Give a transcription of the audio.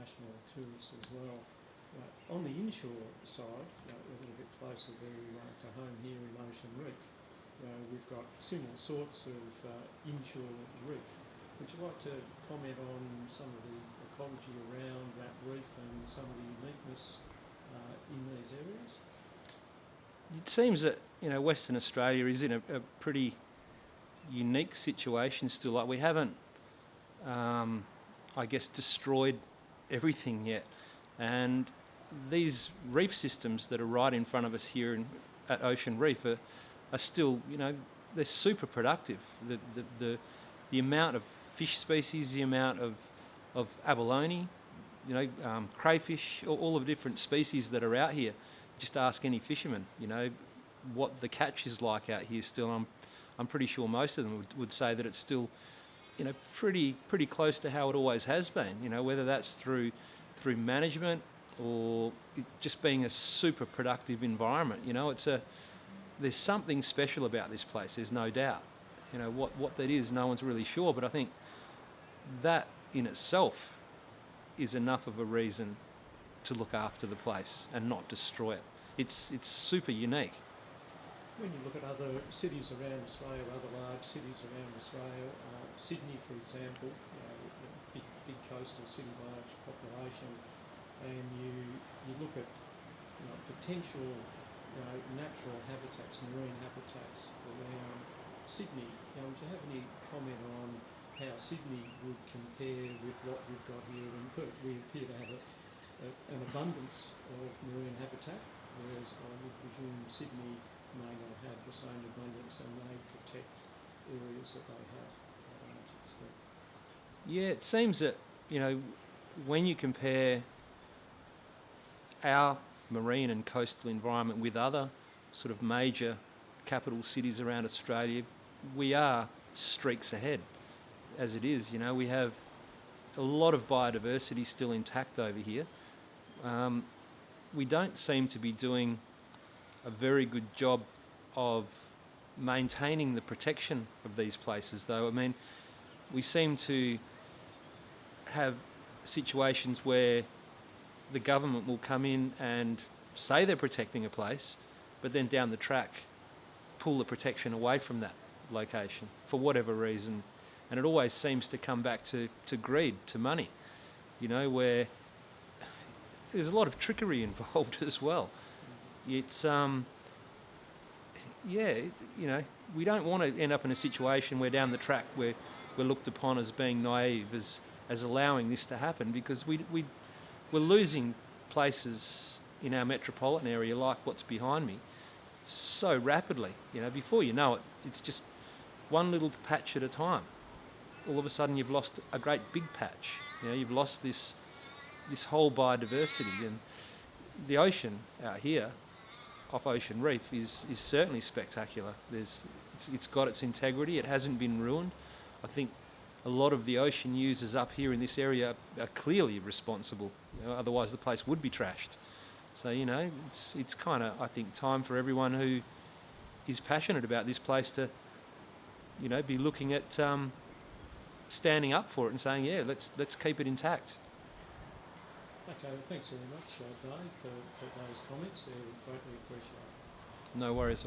international tourists as well. On the inshore side, a little bit closer to home here in Ocean Reef, we've got similar sorts of inshore reef. Would you like to comment on some of the ecology around that reef and some of the uniqueness in these areas? It seems that Western Australia is in a pretty unique situation still. Like we haven't, destroyed everything yet, and these reef systems that are right in front of us here at Ocean Reef are still, they're super productive. The amount of fish species, the amount of abalone, crayfish, all of the different species that are out here. Just ask any fisherman, what the catch is like out here still. I'm pretty sure most of them would say that it's still, pretty close to how it always has been. Whether that's through management or it just being a super productive environment. There's something special about this place. There's no doubt. What that is, no one's really sure. But I think that in itself is enough of a reason to look after the place and not destroy it. It's super unique. When you look at other cities around Australia, other large cities around Australia, Sydney, for example, big coastal city, large population, and you look at potential natural habitats, marine habitats around Sydney. Would you have any comment on how Sydney would compare with what we've got here in Perth? We appear to have an abundance of marine habitat, whereas I would presume Sydney may not have the same abundance and may protect areas that they have. Yeah, it seems that, when you compare our marine and coastal environment with other sort of major capital cities around Australia, we are streaks ahead as it is. We have a lot of biodiversity still intact over here. We don't seem to be doing a very good job of maintaining the protection of these places, though. I mean, we seem to have situations where the government will come in and say they're protecting a place, but then down the track pull the protection away from that location for whatever reason. And it always seems to come back to greed, to money, where there's a lot of trickery involved as well. It's, we don't want to end up in a situation where down the track we're looked upon as being naive, as allowing this to happen, because we're losing places in our metropolitan area like what's behind me so rapidly. Before you know it, it's just one little patch at a time. All of a sudden you've lost a great big patch. You've lost this whole biodiversity. And the ocean out here off Ocean Reef is certainly spectacular. It's got its integrity. It hasn't been ruined. I think a lot of the ocean users up here in this area are clearly responsible. Otherwise the place would be trashed. So, it's kind of, I think, time for everyone who is passionate about this place to, be looking at standing up for it and saying, yeah, let's keep it intact. Okay, well, thanks very much, Dave, for those comments. They're greatly appreciated. No worries.